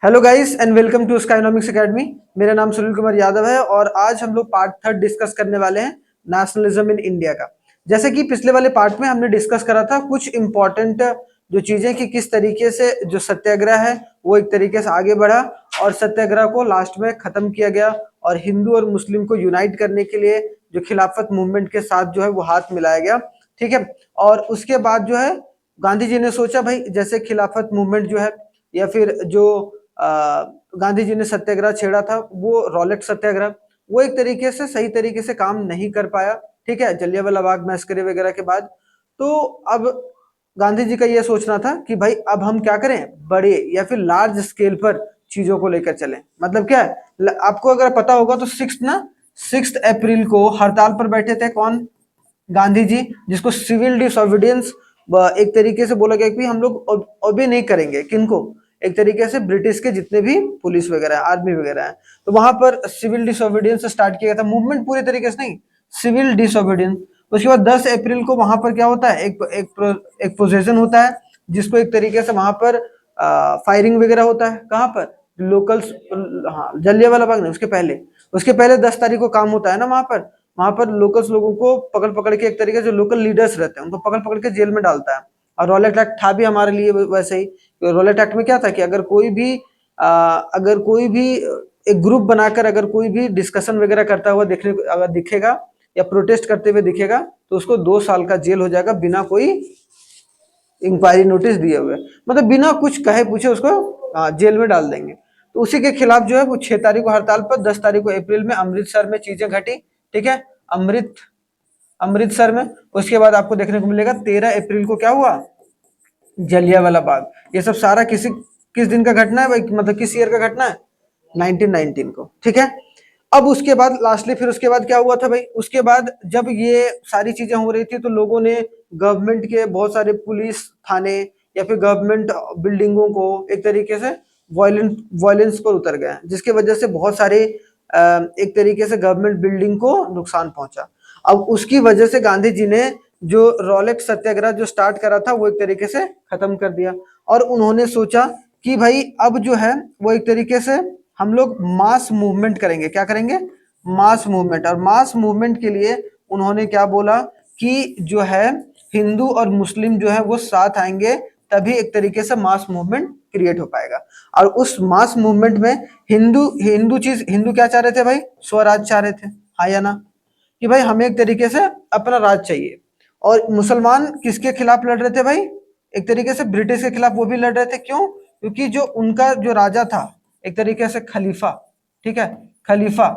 Hello guys and welcome to Skynomics academy. मेरा नाम सुनील कुमार यादव है और आज हम लोग पार्ट थर्ड डिस्कस करने वाले हैं नेशनलिज्म इन इंडिया का। जैसे कि पिछले वाले पार्ट में हमने डिस्कस करा था कुछ इंपॉर्टेंट जो चीजें कि किस तरीके से जो सत्याग्रह है वो एक तरीके से आगे बढ़ा और सत्याग्रह को लास्ट में खत्म किया गया और हिंदू और मुस्लिम को यूनाइट करने के लिए जो खिलाफत मूवमेंट के साथ जो है वो हाथ मिलाया गया। ठीक है। और उसके बाद जो है गांधी जी ने सोचा भाई जैसे खिलाफत मूवमेंट जो है या फिर जो गांधी जी ने सत्याग्रह छेड़ा था वो रॉलेट सत्याग्रह, वो एक तरीके से सही तरीके से काम नहीं कर पाया। ठीक है, जलियांवाला बाग मैस्करे वगैरह के बाद। तो अब गांधी जी का ये सोचना था कि भाई अब हम क्या करें, बड़े या फिर लार्ज स्केल पर चीजों को लेकर चलें। मतलब क्या है, आपको अगर पता होगा तो 6 अप्रैल को हड़ताल पर बैठे थे कौन? गांधी जी, जिसको सिविल डिसोबीडियंस एक तरीके से बोला गया कि हम लोग ओबे नहीं करेंगे किनको, एक तरीके से ब्रिटिश के जितने भी पुलिस वगैरह है, आर्मी वगैरह है। तो वहां पर सिविल डिसोबीडियंस स्टार्ट किया गया था, मूवमेंट पूरे तरीके से नहीं, सिविल डिसोबीडियंस। उसके बाद 10 अप्रैल को वहां पर क्या होता है, एक प्रोसेशन होता है जिसको एक तरीके से वहां पर फायरिंग वगैरह होता है। कहाँ पर? लोकल्स, हाँ जलियांवाला बाग नहीं, उसके पहले 10 तारीख को काम होता है ना वहां पर लोकल्स लोगों को पकड़ पकड़ के एक तरीके से जो लोकल लीडर्स रहते हैं उनको पकड़ पकड़ के जेल में डालता है। और रॉलेट एक्ट था भी हमारे लिए वैसे ही। रॉलेट एक्ट में क्या था कि अगर कोई भी एक ग्रुप बनाकर अगर कोई भी डिस्कशन वगैरह करता हुआ देखने को अगर दिखेगा या प्रोटेस्ट करते हुए दिखेगा तो उसको 2 साल का जेल हो जाएगा बिना कोई इंक्वायरी नोटिस दिए हुए, मतलब बिना कुछ कहे पूछे उसको जेल में डाल देंगे। तो उसी के खिलाफ जो है वो 6 तारीख को हड़ताल पर, 10 तारीख को अप्रैल में अमृतसर में चीजें घटी। ठीक है, अमृतसर में। उसके बाद आपको देखने को मिलेगा 13 अप्रैल को क्या हुआ, जलियांवाला बाग। ये सब सारा किस दिन का घटना है भाई, मतलब किस ईयर का घटना है? 1919 को। ठीक है। अब उसके बाद लास्टली फिर उसके बाद क्या हुआ था भाई, उसके बाद जब ये सारी चीजें हो रही थी तो लोगों ने गवर्नमेंट के बहुत सारे पुलिस थाने या फिर गवर्नमेंट बिल्डिंगों को एक तरीके से वायलेंस पर उतर गए, जिसकी वजह से बहुत सारे एक तरीके से गवर्नमेंट बिल्डिंग को नुकसान पहुंचा। अब उसकी वजह से गांधी जी ने जो रॉलेट सत्याग्रह जो स्टार्ट करा था वो एक तरीके से खत्म कर दिया। और उन्होंने सोचा कि भाई अब जो है वो एक तरीके से हम लोग मास मूवमेंट करेंगे। क्या करेंगे? Mass movement. और मास मूवमेंट के लिए उन्होंने क्या बोला कि जो है हिंदू और मुस्लिम जो है वो साथ आएंगे, तभी एक तरीके से मास मूवमेंट क्रिएट हो पाएगा। और उस मास मूवमेंट में हिंदू क्या चाह रहे थे भाई? स्वराज चाह रहे थे, हाँ या ना, कि भाई हमें एक तरीके से अपना राज चाहिए। और मुसलमान किसके खिलाफ लड़ रहे थे भाई? एक तरीके से ब्रिटिश के खिलाफ वो भी लड़ रहे थे। क्यों? क्योंकि जो उनका जो राजा था एक तरीके से खलीफा, ठीक है, खलीफा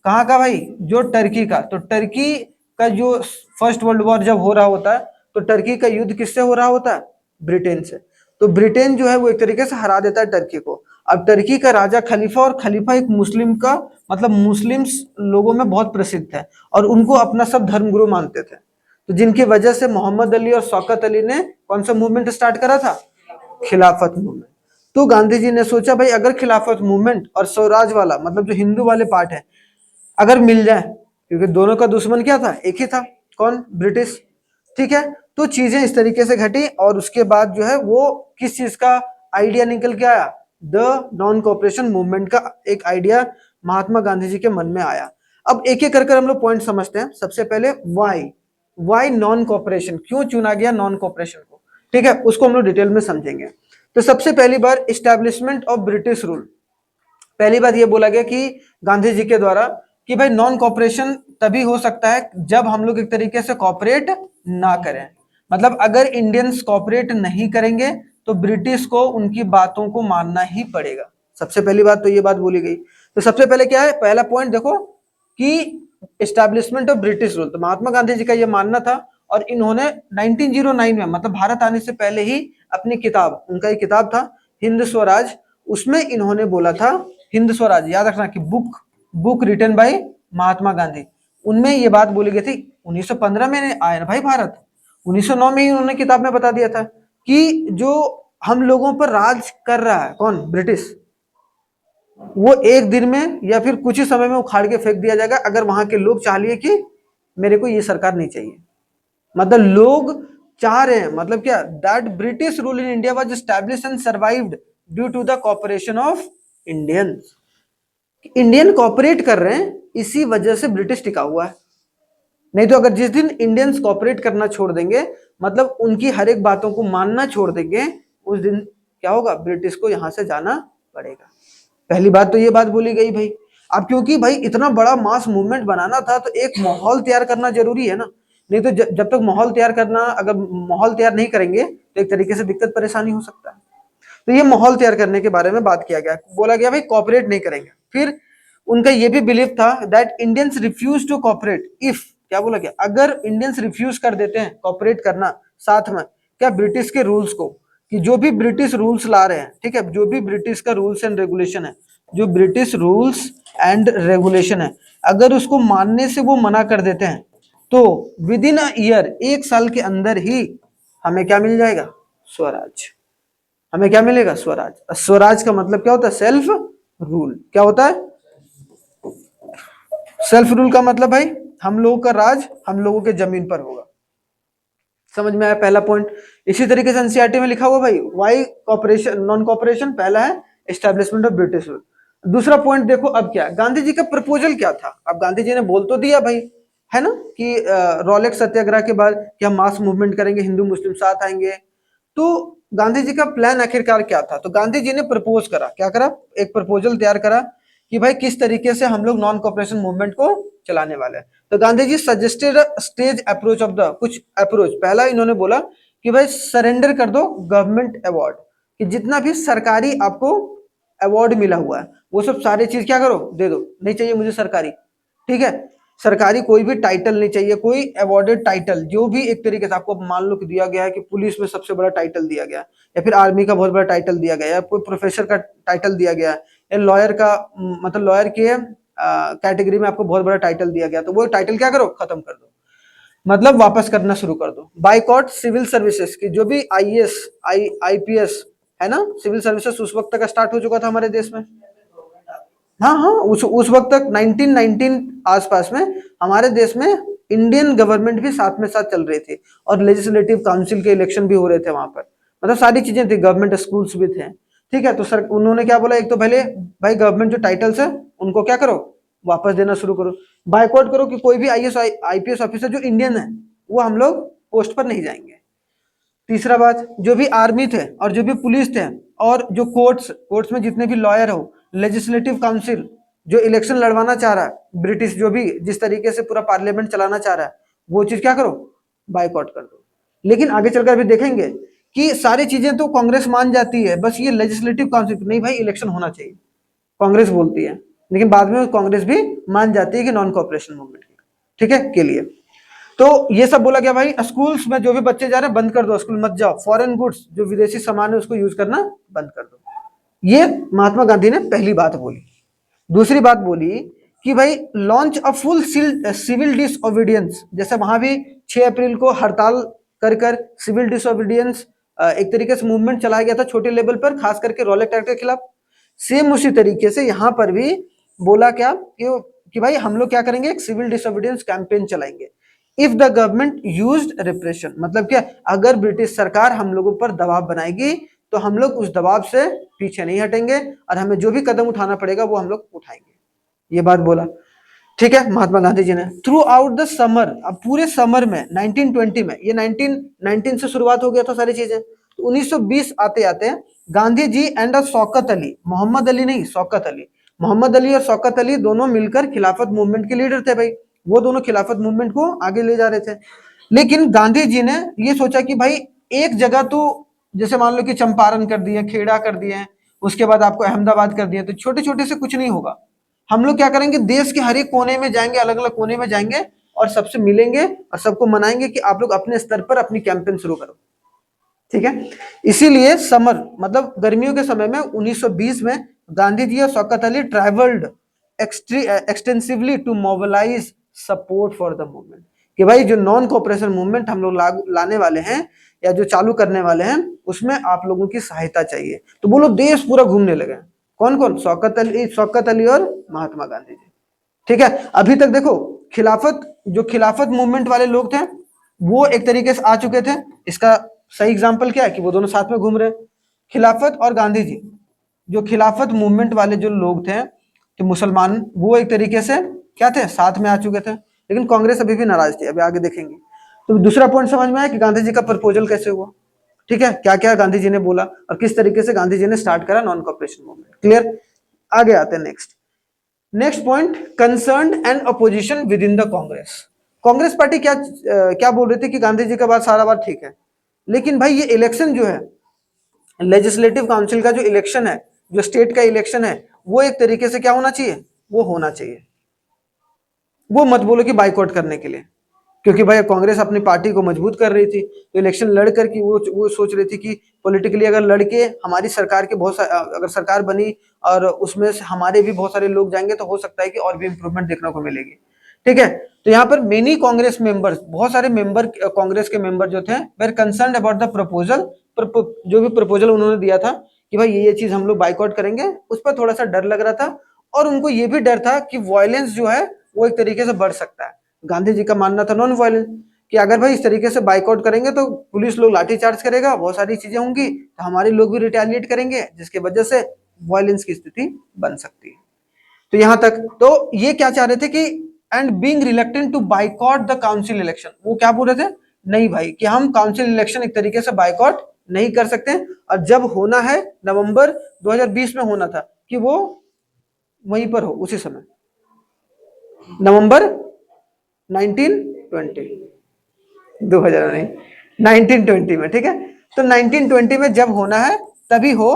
कहाँ का भाई? जो टर्की का। तो टर्की का जो फर्स्ट वर्ल्ड वॉर जब हो रहा होता है तो टर्की का युद्ध किससे हो रहा होता है? ब्रिटेन से। तो ब्रिटेन जो है वो एक तरीके से हरा देता है टर्की को। अब टर्की का राजा खलीफा, और खलीफा एक मुस्लिम का, मतलब मुस्लिम लोगों में बहुत प्रसिद्ध है और उनको अपना सब धर्मगुरु मानते थे। तो जिनकी वजह से मोहम्मद अली और शौकत अली ने कौन सा मूवमेंट स्टार्ट करा था? खिलाफत मूवमेंट। तो गांधी जी ने सोचा भाई अगर खिलाफत मूवमेंट और स्वराज वाला, मतलब जो हिंदू वाले पार्ट है, अगर मिल जाए, क्योंकि दोनों का दुश्मन क्या था? एक ही था, कौन? ब्रिटिश। ठीक है। तो चीजें इस तरीके से घटी और उसके बाद जो है वो किस चीज का आइडिया निकल के आया? द नॉन कोऑपरेशन मूवमेंट का एक आइडिया महात्मा गांधी जी के मन में आया। अब एक एक कर हम लोग पॉइंट समझते हैं। सबसे पहले वाई नॉन कोऑपरेशन, क्यों चुना गया नॉन कोऑपरेशन को? ठीक है, उसको हम लोग डिटेल में समझेंगे। तो सबसे पहली बार इस्टेब्लिशमेंट ऑफ ब्रिटिश रूल। पहली बात ये बोला गया कि गांधी जी के द्वारा कि भाई नॉन कॉपरेशन तभी हो सकता है जब हम लोग एक तरीके से कॉपरेट ना करें। मतलब अगर इंडियंस कॉपरेट नहीं करेंगे तो ब्रिटिश को उनकी बातों को मानना ही पड़ेगा। सबसे पहली बात तो ये बात बोली गई। तो सबसे पहले क्या है, पहला पॉइंट देखो कि एस्टैब्लिशमेंट ऑफ ब्रिटिश रूल। तो महात्मा गांधी जी का ये मानना था और इन्होंने 1909 में, मतलब भारत आने से पहले ही, अपनी किताब, उनका एक किताब था हिंद स्वराज, उसमें इन्होंने बोला था, हिंद स्वराज याद रखना कि book written by Mahatma Gandhi, उनमें ये बात बोली गई थी। 1915 में आया ना भाई भारत, 1909 में ही उन्होंने किताब में बता दिया था कि जो हम लोगों पर राज कर रहा है कौन? ब्रिटिश, वो एक दिन में या फिर कुछ ही समय में उखाड़ के फेंक दिया जाएगा अगर वहां के लोग चाह लिए कि मेरे को ये सरकार नहीं चाहिए। मतलब लोग चाह रहे हैं, मतलब क्या, that British rule in India was established and survived due to the cooperation of Indians. Indian cooperate कर रहे हैं, इसी वजह से ब्रिटिश टिका हुआ है। नहीं तो अगर जिस दिन इंडियंस कॉपरेट करना छोड़ देंगे, मतलब उनकी हर एक बातों को मानना छोड़ देंगे, उस दिन क्या होगा, ब्रिटिश को यहां से जाना पड़ेगा। पहली बात तो ये बात बोली गई भाई। अब क्योंकि भाई इतना बड़ा मास मूवमेंट बनाना था तो एक माहौल तैयार करना जरूरी है ना। नहीं तो जब तक माहौल तैयार करना, अगर माहौल तैयार नहीं करेंगे तो एक तरीके से दिक्कत परेशानी हो सकता है। तो ये माहौल तैयार करने के बारे में बात किया गया, बोला गया भाई कॉपरेट नहीं करेंगे। फिर उनका ये भी बिलीव था that Indians refuse to cooperate if, क्या बोला गया, अगर इंडियंस रिफ्यूज कर देते हैं कॉपरेट करना साथ में क्या ब्रिटिश के रूल्स को, कि जो भी ब्रिटिश रूल्स ला रहे हैं, ठीक है, जो भी ब्रिटिश का रूल्स एंड रेगुलेशन है, जो ब्रिटिश रूल्स एंड रेगुलेशन है, अगर उसको मानने से वो मना कर देते हैं तो विद इन अ ईयर, 1 साल के अंदर ही हमें क्या मिल जाएगा, स्वराज। हमें क्या मिलेगा, स्वराज। स्वराज का मतलब क्या होता है, सेल्फ रूल। क्या होता है, सेल्फ रूल का मतलब भाई हम लोगों का राज हम लोगों के जमीन पर होगा। समझ में आया पहला पॉइंट। इसी तरीके से एनसीईआरटी में लिखा हुआ भाई वाई कॉपरेशन नॉन कॉपरेशन, पहला है एस्टेब्लिशमेंट ऑफ ब्रिटिश रूल। दूसरा पॉइंट देखो अब क्या, गांधी जी का प्रपोजल क्या था। अब गांधी जी ने बोल तो दिया भाई, है ना, कि रॉलेट सत्याग्रह के बाद कि हम मास मूवमेंट करेंगे, हिंदू मुस्लिम साथ आएंगे। तो गांधी जी का प्लान आखिरकार क्या था, तो गांधी जी ने प्रपोज करा, क्या करा, एक प्रपोजल तैयार करा कि भाई किस तरीके से हम लोग नॉन कॉपरेशन मूवमेंट को चलाने वाले हैं। तो Gandhi ji suggested stage approach of the, कुछ अप्रोच। पहला इन्होंने बोला कि भाई सरेंडर कर दो गवर्नमेंट अवार्ड, कि जितना भी सरकारी आपको अवार्ड मिला हुआ है वो सब सारी चीज क्या करो, दे दो, नहीं चाहिए मुझे सरकारी, ठीक है, सरकारी कोई भी टाइटल नहीं चाहिए, कोई अवार्डेड टाइटल जो भी एक तरीके से आपको मान लो कि दिया गया है कि पुलिस में सबसे बड़ा टाइटल दिया गया, या फिर आर्मी का बहुत बड़ा टाइटल दिया गया, या कोई प्रोफेसर का टाइटल दिया गया, या लॉयर का, मतलब लॉयर के कैटेगरी में आपको बहुत बड़ा टाइटल दिया गया, तो वो टाइटल क्या करो, खत्म कर दो, मतलब वापस करना शुरू कर दो। बाइकॉट सिविल सर्विसेज की, जो भी आईएएस आईपीएस है ना, सिविल सर्विसेज उस वक्त तक स्टार्ट हो चुका था हमारे देश में। हाँ हाँ, उस वक्त तक 1919 आसपास में हमारे देश में इंडियन गवर्नमेंट भी साथ में साथ चल रही थी, और लेजिस्लेटिव काउंसिल के इलेक्शन भी हो रहे थे वहां पर, मतलब सारी चीजें थी, गवर्नमेंट स्कूल्स भी थे, ठीक है। तो सर उन्होंने क्या बोला, एक तो पहले भाई गवर्नमेंट जो टाइटल्स है उनको क्या करो, वापस देना शुरू करो, बाइकआउट करो कि कोई भी आईएएस आईपीएस ऑफिसर जो इंडियन है वो हम लोग पोस्ट पर नहीं जाएंगे। तीसरा बात, जो भी आर्मी थे और जो भी पुलिस थे और जो कोर्ट्स में जितने भी लॉयर हो, लेजिस्लेटिव काउंसिल जो इलेक्शन लड़वाना चाह रहा है, ब्रिटिश जो भी जिस तरीके से पूरा पार्लियामेंट चलाना चाह रहा है, वो चीज क्या करो, बाइकआउट कर दो। लेकिन आगे चलकर भी देखेंगे कि सारी चीजें तो कांग्रेस मान जाती है, बस ये लेजिस्लेटिव काउंसिल नहीं, भाई इलेक्शन होना चाहिए, कांग्रेस बोलती है, लेकिन बाद में कांग्रेस भी मान जाती है कि नॉन कॉपरेशन मूवमेंट, ठीक है, के लिए। तो ये सब बोला गया भाई स्कूल्स में जो भी बच्चे जा रहे हैं बंद कर दो, स्कूल मत जाओ, फॉरेन गुड्स जो विदेशी सामान है उसको यूज करना बंद कर दो। ये महात्मा गांधी ने पहली बात बोली। दूसरी बात बोली कि भाई launch a full civil disobedience, जैसे वहां भी 6 अप्रैल को हड़ताल कर सिविल डिसओबीडियंस एक तरीके से मूवमेंट चलाया गया था छोटे लेवल पर, खास करके रॉलेट एक्ट के खिलाफ। सेम उसी तरीके से यहाँ पर भी बोला क्या कि भाई हम लोग क्या करेंगे, एक सिविल डिसओबीडियंस कैंपेन चलाएंगे if the government used repression, मतलब क्या, अगर ब्रिटिश सरकार हम लोगों पर दबाव बनाएगी तो हम लोग उस दबाव से पीछे नहीं हटेंगे और हमें जो भी कदम उठाना पड़ेगा वो हम लोग उठाएंगे। ये बात बोला, ठीक है, महात्मा गांधी जी ने। थ्रू आउट द समर, अब पूरे समर में 1920 में, ये 1919 से शुरुआत हो गया था सारी चीजें, तो 1920 आते आते गांधी जी एंड शौकत अली, मोहम्मद अली नहीं, शौकत अली, मोहम्मद अली और शौकत अली दोनों मिलकर खिलाफत मूवमेंट के लीडर थे भाई, वो दोनों खिलाफत मूवमेंट को आगे ले जा रहे थे। लेकिन गांधी जी ने ये सोचा कि भाई एक जगह तो, जैसे मान लो कि चंपारण कर दिए, खेड़ा कर दिए, उसके बाद आपको अहमदाबाद कर दिए, तो छोटे छोटे से कुछ नहीं होगा, हम लोग क्या करेंगे, देश के हर एक कोने में जाएंगे, अलग अलग कोने में जाएंगे और सबसे मिलेंगे और सबको मनाएंगे कि आप लोग अपने स्तर पर अपनी कैंपेन शुरू करो, ठीक है। इसीलिए समर मतलब गर्मियों के समय में 1920 में गांधी जी और Shaukat Ali travelled extensively to mobilise support for the movement, कि भाई जो नॉन कोऑपरेशन मूवमेंट हम लोग लाने वाले हैं या जो चालू करने वाले हैं उसमें आप लोगों की सहायता चाहिए। तो बोलो देश पूरा घूमने लगे, कौन कौन, शौकत अली और महात्मा गांधी जी, ठीक है। अभी तक देखो खिलाफत मूवमेंट वाले लोग थे वो एक तरीके से आ चुके थे, इसका सही एग्जांपल क्या है कि वो दोनों साथ में घूम रहे, खिलाफत और गांधी जी जो खिलाफत मूवमेंट वाले जो लोग थे कि मुसलमान, वो एक तरीके से क्या थे, साथ में आ चुके थे, लेकिन कांग्रेस अभी भी नाराज थी, अभी आगे देखेंगे। तो दूसरा पॉइंट समझ में आया कि गांधी जी का प्रपोजल कैसे हुआ, ठीक है, क्या क्या गांधी जी ने बोला और किस तरीके से गांधी जी ने स्टार्ट करा नॉन कॉपरेशन मूवमेंट। क्लियर, आगे आते हैं next. Next point, concern and opposition with in the Congress. Congress party क्या बोल रही थी कि गांधी जी का बात सारा बात ठीक है, लेकिन भाई ये इलेक्शन जो है, लेजिस्लेटिव काउंसिल का जो इलेक्शन है, जो स्टेट का इलेक्शन है, वो एक तरीके से क्या होना चाहिए, वो होना चाहिए। वो मत बोलो कि बाइकआउट करने के लिए, क्योंकि भाई कांग्रेस अपनी पार्टी को मजबूत कर रही थी, तो इलेक्शन लड़ कर की वो सोच रही थी कि पॉलिटिकली अगर लड़के हमारी सरकार के अगर सरकार बनी और उसमें से हमारे भी बहुत सारे लोग जाएंगे तो हो सकता है कि और भी इंप्रूवमेंट देखने को मिलेगी, ठीक है। तो यहाँ पर मेनी कांग्रेस मेंबर्स, बहुत सारे मेंबर कांग्रेस के मेंबर जो थे, were concern about the proposal, जो भी प्रपोजल उन्होंने दिया था कि भाई ये चीज हम लोग बाइकआउट करेंगे, उस पर थोड़ा सा डर लग रहा था, और उनको ये भी डर था कि वायलेंस जो है वो एक तरीके से बढ़ सकता है। गांधी जी का मानना था नॉन वायलेंस, कि अगर भाई इस तरीके से बाइकआउट करेंगे तो पुलिस लोग लाठीचार्ज करेगा, बहुत सारी चीजें होंगी, तो हमारे लोग भी रिटेलिएट करेंगे, जिसकी वजह से वायलेंस की स्थिति बन सकती है। तो यहां तक तो ये क्या चाह रहे थे कि and being reluctant to boycott the council election, वो क्या बोल रहे थे, नहीं भाई कि हम काउंसिल इलेक्शन एक तरीके से बाइकआउट नहीं कर सकते, और जब होना है नवंबर 2020 में होना था, कि वो वहीं पर हो उसी समय, नवंबर 1920, 2000 नहीं, 1920 में, ठीक है। तो 1920 में जब होना है तभी हो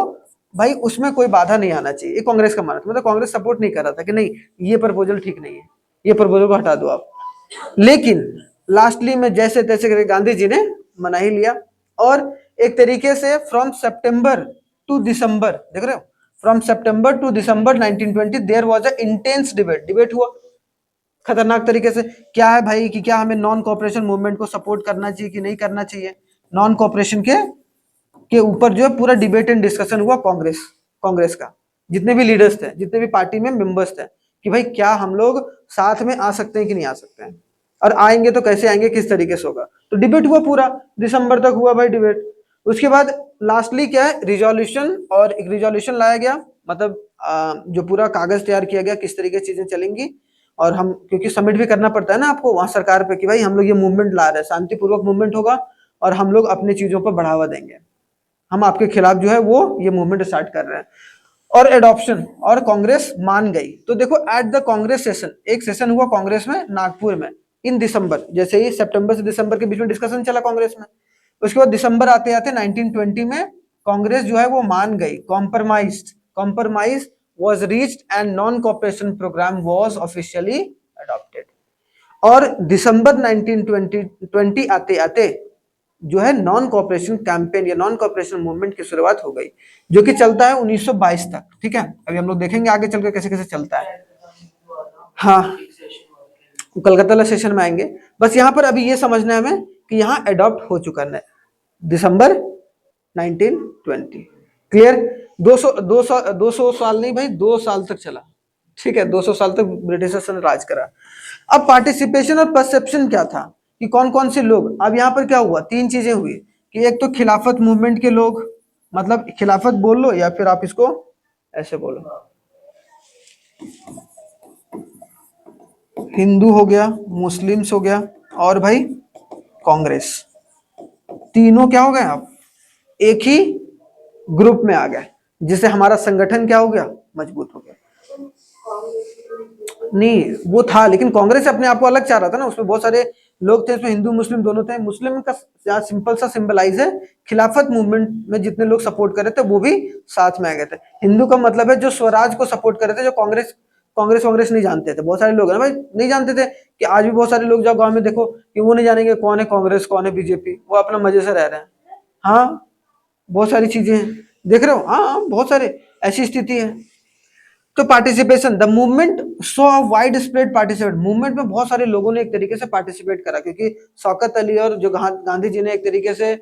भाई, उसमें कोई बाधा नहीं आना चाहिए, ये कांग्रेस का मानना था। मतलब कांग्रेस सपोर्ट नहीं कर रहा था कि नहीं ये प्रपोजल ठीक नहीं है, ये प्रपोजल को हटा दो आप। लेकिन लास्टली में जैसे तैसे करके गांधी जी ने मना ही लिया, और एक तरीके से फ्रॉम सितंबर टू दिसंबर, देख रहे हो, from September to December 1920 there was a intense debate हुआ खतरनाक तरीके से। क्या है भाई कि क्या हमें नॉन कॉपरेशन मूवमेंट को सपोर्ट करना चाहिए कि नहीं करना चाहिए, नॉन कॉपरेशन के ऊपर जो है पूरा डिबेट एंड डिस्कशन हुआ कांग्रेस का, जितने भी लीडर्स थे, जितने भी पार्टी में मेंबर्स थे, कि भाई क्या हम लोग साथ में आ सकते हैं कि नहीं आ सकते हैं, और आएंगे तो कैसे आएंगे, किस तरीके से होगा। तो डिबेट हुआ पूरा दिसंबर तक हुआ भाई डिबेट। उसके बाद लास्टली क्या है, रिजोल्यूशन, और एक रिजोल्यूशन लाया गया, मतलब जो पूरा कागज तैयार किया गया किस तरीके से चीजें चलेंगी, और हम क्योंकि सबमिट भी करना पड़ता है ना आपको वहां सरकार पे कि भाई हम लोग ये मूवमेंट ला रहे हैं, शांतिपूर्वक मूवमेंट होगा और हम लोग अपनी चीजों पर बढ़ावा देंगे, हम आपके खिलाफ जो है वो ये मूवमेंट स्टार्ट कर रहे हैं, और एडॉप्शन, और कांग्रेस मान गई। तो देखो एट द कांग्रेस सेशन, एक सेशन हुआ कांग्रेस में नागपुर में इन दिसंबर, जैसे ही सितंबर से दिसंबर के बीच में डिस्कशन चला कांग्रेस में, उसके बाद दिसंबर आते आते 1920 में कांग्रेस जो है वो मान गई, compromise was reached and non-cooperation program was officially adopted। और दिसंबर 1920 आते आते जो है नॉन कॉपरेशन कैंपेन या नॉन कॉपरेशन मूवमेंट की शुरुआत हो गई, जो कि चलता है 1922 तक, ठीक है। अभी हम लोग देखेंगे आगे चलकर कैसे कैसे चलता है। हाँ, कलकत्ता वाला सेशन में आएंगे, बस यहाँ पर अभी ये समझना है हमें कि यहाँ अडॉप्ट हो चुका है दिसंबर 1920। क्लियर, 200 साल नहीं भाई, 2 साल तक चला, ठीक है, 200 साल तक ब्रिटिशर्स ने राज करा। अब पार्टिसिपेशन और परसेप्शन क्या था कि कौन कौन से लोग, अब यहाँ पर क्या हुआ, तीन चीजें हुई कि एक तो खिलाफत मूवमेंट के लोग, मतलब खिलाफत बोल लो या फिर आप इसको ऐसे बोलो, हिंदू हो गया, मुस्लिम्स हो गया, और भाई कांग्रेस, तीनों क्या हो गए आप एक ही ग्रुप में आ गए, जिससे हमारा संगठन क्या हो गया, मजबूत हो गया। नहीं वो था, लेकिन कांग्रेस अपने आप को अलग चाह रहा था ना, उसमें बहुत सारे लोग थे, उसमें हिंदू मुस्लिम दोनों थे। मुस्लिम का सिंपल सा सिंबलाइज है, खिलाफत मूवमेंट में जितने लोग सपोर्ट कर रहे थे वो भी साथ में आ गए थे। हिंदू का मतलब है जो स्वराज को सपोर्ट कर रहे थे, जो कांग्रेस कांग्रेस नहीं जानते थे, बहुत सारे लोग है ना भाई नहीं जानते थे, कि आज भी बहुत सारे लोग जाओ गाँव में देखो कि वो नहीं जानेंगे कौन है कांग्रेस कौन है बीजेपी, वो अपना मजे से रह रहे हैं। हाँ बहुत सारी चीजें हैं, देख रहे हो, हाँ बहुत सारे ऐसी स्थिति है। तो participation, the movement so wide spread participate, movement में बहुत सारे लोगों ने एक तरीके से पार्टिसिपेट करा, क्योंकि शौकत अली और जो गांधी जी ने एक तरीके से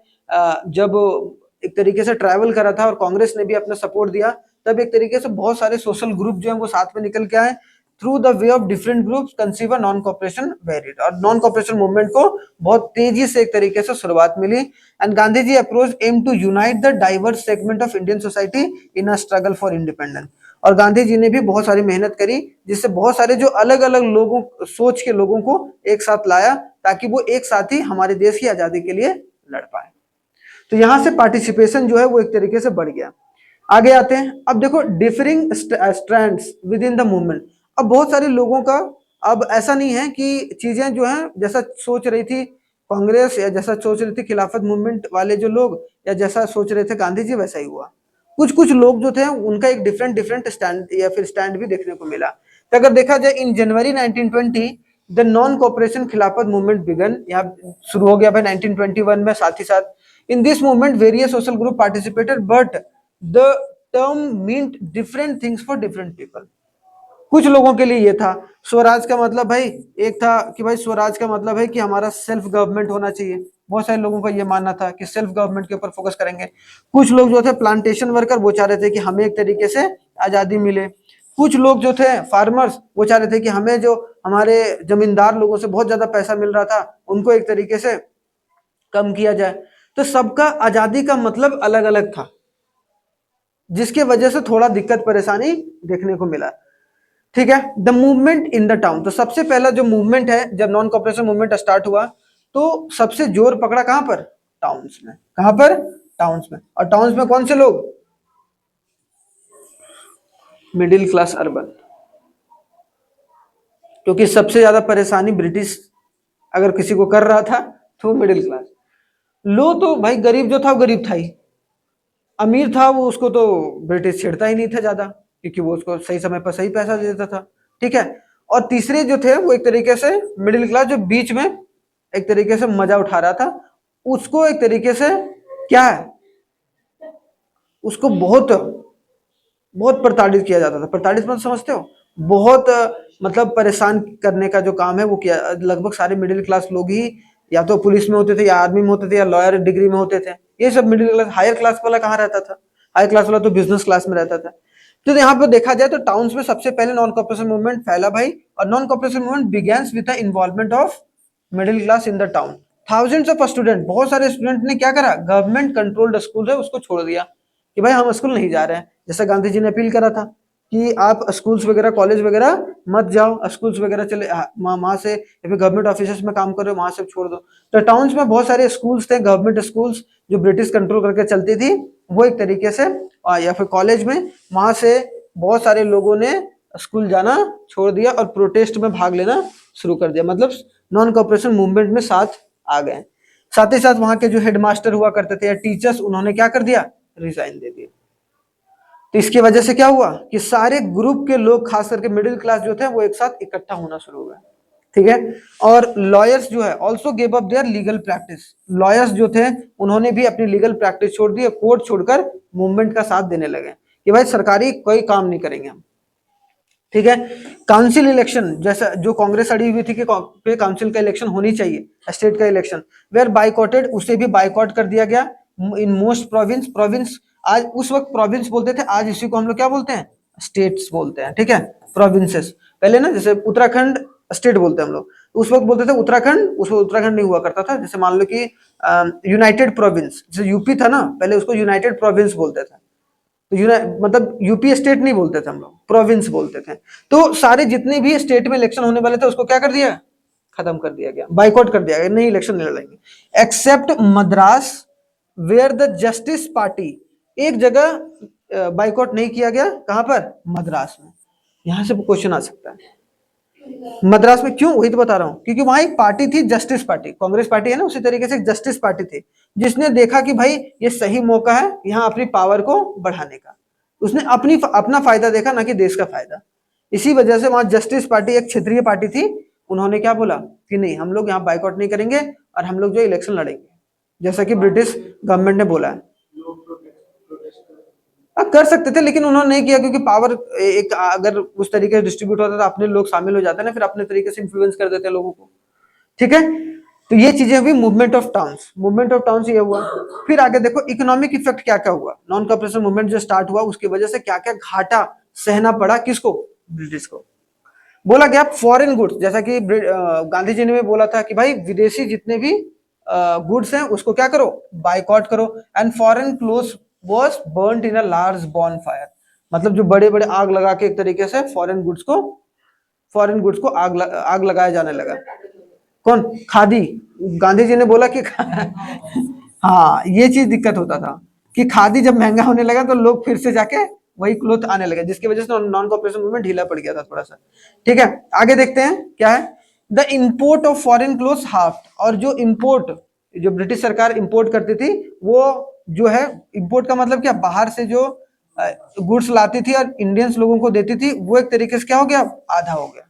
जब एक तरीके से ट्रैवल करा था और कांग्रेस ने भी अपना सपोर्ट दिया, तब एक तरीके से बहुत सारे सोशल ग्रुप जो है वो साथ में निकल के आए, through the way of different groups conceive non cooperation varied, और नॉन कॉपरेशन मूवमेंट को बहुत तेजी से एक तरीके से शुरुआत मिली। And Gandhi ji approach aim to unite the diverse segment of Indian society in a struggle for independence, और गांधी जी ने भी बहुत सारी मेहनत करी जिससे बहुत सारे जो अलग अलग लोगों सोच के लोगों को एक साथ लाया ताकि वो एक साथ ही हमारे देश की आजादी के लिए लड़ पाए। तो यहां से पार्टिसिपेशन जो है वो एक तरीके से बढ़ गया। आगे आते हैं, अब देखो differing strands with in the movement. अब बहुत सारे लोगों का अब ऐसा नहीं है कि चीजें जो है जैसा सोच रही थी कांग्रेस या जैसा सोच रही थी खिलाफत मूवमेंट वाले जो लोग या जैसा सोच रहे थे गांधी जी वैसा ही हुआ। कुछ कुछ लोग जो थे उनका एक डिफरेंट डिफरेंट स्टैंड या फिर स्टैंड भी देखने को मिला। तो अगर देखा जाए इन जनवरी 1920 द नॉन कॉपरेशन खिलाफत मूवमेंट बिगन, यहाँ शुरू हो गया भाई 1921 में। साथ ही साथ in this movement various social group participated but the term meant different things for different people. कुछ लोगों के लिए ये था स्वराज का मतलब भाई, एक था कि भाई स्वराज का मतलब है कि हमारा सेल्फ गवर्नमेंट होना चाहिए। बहुत सारे लोगों का ये मानना था कि सेल्फ गवर्नमेंट के ऊपर फोकस करेंगे। कुछ लोग जो थे प्लांटेशन वर्कर, वो चाह रहे थे कि हमें एक तरीके से आजादी मिले। कुछ लोग जो थे फार्मर्स, वो चाह रहे थे कि हमें जो हमारे जमींदार लोगों से बहुत ज्यादा पैसा मिल रहा था उनको एक तरीके से कम किया जाए। तो सबका आजादी का मतलब अलग अलग था, जिसके वजह से थोड़ा दिक्कत परेशानी देखने को मिला। ठीक है, the movement in the town. तो सबसे पहला जो मूवमेंट है जब नॉन कॉपरेशन मूवमेंट स्टार्ट हुआ तो सबसे जोर पकड़ा कहां पर? टाउन्स में। कहां पर? टाउन्स में। और टाउन्स में कौन से लोग? मिडिल क्लास अर्बन, क्योंकि सबसे ज्यादा परेशानी ब्रिटिश अगर किसी को कर रहा था तो मिडिल क्लास। लो तो भाई गरीब जो था वो गरीब था ही, अमीर था वो उसको तो ब्रिटिश छेड़ता ही नहीं था ज्यादा, क्योंकि वो उसको सही समय पर सही पैसा दे देता था। ठीक है, और तीसरे जो थे वो एक तरीके से मिडिल क्लास जो बीच में एक तरीके से मजा उठा रहा था, उसको एक तरीके से क्या है, उसको बहुत बहुत प्रताड़ित किया जाता था। प्रताड़ित मतलब समझते हो? बहुत मतलब परेशान करने का जो काम है वो किया। लगभग सारे मिडिल क्लास लोग ही या तो पुलिस में होते थे या आर्मी में होते थे या लॉयर डिग्री में होते थे। ये सब मिडिल क्लास, हायर क्लास वाला कहाँ रहता था? हायर क्लास वाला तो बिजनेस क्लास में रहता था। तो यहाँ पे देखा जाए तो टाउन्स में सबसे पहले नॉन कॉर्पोरेशन मूवमेंट फैला भाई, और non corporation movement begins with the involvement of middle class in the town. Thousands of student, बहुत सारे स्टूडेंट ने क्या करा, गवर्नमेंट कंट्रोल्ड स्कूल है उसको छोड़ दिया कि भाई हम स्कूल नहीं जा रहे हैं। जैसा गांधी जी ने अपील करा था कि आप स्कूल्स वगैरह कॉलेज वगैरह मत जाओ, स्कूल्स वगैरह चले वहां से, या फिर गवर्नमेंट ऑफिस में काम करो वहां से छोड़ दो। तो टाउन्स में बहुत सारे स्कूल्स थे, गवर्नमेंट स्कूल्स जो ब्रिटिश कंट्रोल करके चलती थी, वो एक तरीके से या फिर कॉलेज में, वहां से बहुत सारे लोगों ने स्कूल जाना छोड़ दिया और प्रोटेस्ट में भाग लेना शुरू कर दिया। मतलब नॉन कॉर्पोरेशन मूवमेंट में साथ आ गए। साथ ही साथ वहां के जो हेडमास्टर हुआ करते थे या टीचर्स, उन्होंने क्या कर दिया, रिजाइन दे दिया। तो इसकी वजह से क्या हुआ कि सारे ग्रुप के लोग, खास करके मिडिल क्लास जो थे, वो एक साथ इकट्ठा होना शुरू हो गए। ठीक है, और लॉयर्स जो है also gave up their legal practice. Lawyers जो थे उन्होंने भी अपनी लीगल प्रैक्टिस छोड़ दी, कोर्ट छोड़कर मूवमेंट का साथ देने लगे कि भाई सरकारी कोई काम नहीं करेंगे हम। ठीक है, काउंसिल इलेक्शन, जैसा जो कांग्रेस अड़ी हुई थी कि काउंसिल का इलेक्शन होनी चाहिए, स्टेट का इलेक्शन, वेयर बाइकॉटेड, उसे भी बाइकॉट कर दिया गया इन मोस्ट प्रोविंस। प्रोविंस आज उस वक्त प्रोविंस बोलते थे, आज इसी को हम लोग क्या बोलते हैं, स्टेट्स बोलते हैं। ठीक है, प्रोविंसेस। पहले ना जैसे उत्तराखंड स्टेट बोलते हैं हम लोग, उस वक्त बोलते थे उत्तराखंड, उस वक्त उत्तराखंड नहीं हुआ करता था। जैसे मान लो कि यूनाइटेड प्रोविंस, जैसे यूपी था ना, पहले उसको यूनाइटेड प्रोविंस बोलते थे। तो मतलब यूपी स्टेट नहीं बोलते थे हम लोग, प्रोविंस बोलते थे। तो सारे जितने भी स्टेट में इलेक्शन होने वाले थे उसको क्या कर दिया, खत्म कर दिया गया, बाइकआउट कर दिया गया, नहीं इलेक्शन नहीं लड़ेंगे। Except Madras where the Justice Party, एक जगह बाइकआउट नहीं किया गया, कहां पर, मद्रास में। यहां से क्वेश्चन आ सकता है मद्रास में क्यों, वही तो बता रहा हूं, क्योंकि वहां एक पार्टी थी जस्टिस पार्टी, कांग्रेस पार्टी है ना, उसी तरीके से एक जस्टिस पार्टी थी जिसने देखा कि भाई ये सही मौका है यहाँ अपनी पावर को बढ़ाने का। उसने अपना फायदा देखा, ना कि देश का फायदा। इसी वजह से वहां जस्टिस पार्टी एक क्षेत्रीय पार्टी थी, उन्होंने क्या बोला कि नहीं हम लोग यहाँ बाइकआउट नहीं करेंगे और हम लोग जो इलेक्शन लड़ेंगे, जैसा कि ब्रिटिश गवर्नमेंट ने बोला है। कर सकते थे लेकिन उन्होंने नहीं किया, क्योंकि पावर एक अगर उस तरीके से डिस्ट्रीब्यूट होता तो अपने लोग शामिल हो जाते ना, फिर अपने तरीके से इन्फ्लुएंस कर देते लोगों को। ठीक है, तो ये चीजें हुई movement of towns. Movement of towns ये हुआ। फिर आगे देखो इकोनॉमिक इफेक्ट क्या क्या हुआ, नॉन कॉर्पोरेशन मूवमेंट जो स्टार्ट हुआ उसकी वजह से क्या क्या घाटा सहना पड़ा, किसको, ब्रिटिश को। बोला गया फॉरेन गुड्स, जैसा कि गांधी जी ने भी बोला था कि भाई विदेशी जितने भी गुड्स हैं उसको क्या करो, बाइकआउट करो। And foreign clothes was burned in a large bonfire, मतलब जो बड़े बड़े आग लगा के एक तरीके से फॉरेन गुड्स को आग लगाया जाने लगा। कौन? खादी। गांधी जी ने बोला कि हाँ ये चीज दिक्कत होता था कि खादी जब महंगा होने लगा तो लोग फिर से जाके वही क्लोथ आने लगे, जिसकी वजह से नॉन कॉपरेशन मूवमेंट ढीला पड़ गया था थोड़ा सा। ठीक है, आगे देखते हैं क्या है। The import of foreign clothes half, और जो इंपोर्ट, जो ब्रिटिश सरकार इंपोर्ट करती थी वो जो है, इंपोर्ट का मतलब क्या, बाहर से जो गुड्स लाती थी और इंडियंस लोगों को देती थी, वो एक तरीके से क्या हो गया, आधा हो गया।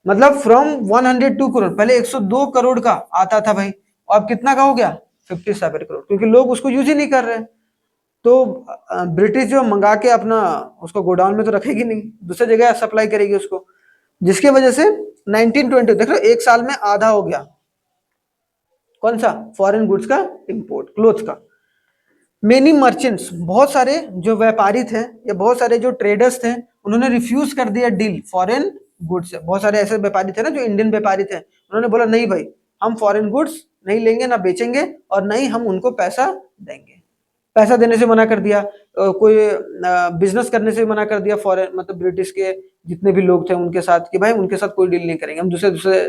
मतलब फ्रॉम 102 करोड़, पहले 102 करोड़ का आता था भाई, और अब कितना का हो गया, 57 करोड़, क्योंकि लोग उसको यूज ही नहीं कर रहे हैं। तो ब्रिटिश जो मंगा के अपना उसको गोडाउन में तो रखेगी नहीं, दूसरी जगह सप्लाई करेगी उसको, जिसके वजह से 1920 देख लो एक साल में आधा हो गया कौन सा, फॉरेन गुड्स का इंपोर्ट, क्लोथ का। मेनी मर्चेंट्स, बहुत सारे जो व्यापारी थे या बहुत सारे जो ट्रेडर्स थे, उन्होंने रिफ्यूज कर दिया डील फॉरेन गुड्स से। बहुत सारे ऐसे व्यापारी थे ना जो इंडियन व्यापारी थे, उन्होंने बोला नहीं भाई हम फॉरेन गुड्स नहीं लेंगे, ना बेचेंगे, और नहीं हम उनको पैसा देंगे। पैसा देने से मना कर दिया, कोई बिजनेस करने से मना कर दिया फॉरेन, मतलब ब्रिटिश के जितने भी लोग थे उनके साथ, कि भाई उनके साथ कोई डील नहीं करेंगे, हम दूसरे दूसरे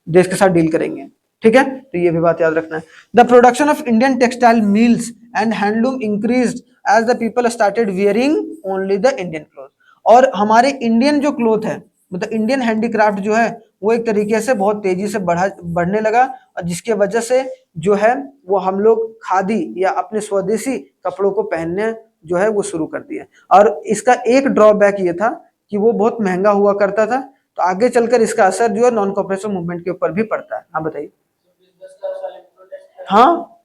देश के साथ डील करेंगे। ठीक है, तो ये भी बात याद रखना है। The production of Indian textile mills and handloom increased as the people started wearing only the Indian cloth. और हमारे इंडियन जो क्लोथ है, मतलब इंडियन हैंडीक्राफ्ट जो है, वो एक तरीके से बहुत तेजी से बढ़ने लगा, और जिसके वजह से जो है वो हम लोग खादी या अपने स्वदेशी कपड़ों को पहनने जो है वो शुरू कर दिए। और इसका एक ड्रॉबैक ये था कि वो बहुत महंगा हुआ करता था, तो आगे चलकर इसका असर जो है नॉन कॉपरेशन मूवमेंट के ऊपर भी पड़ता है। हाँ बताइए। हाँ,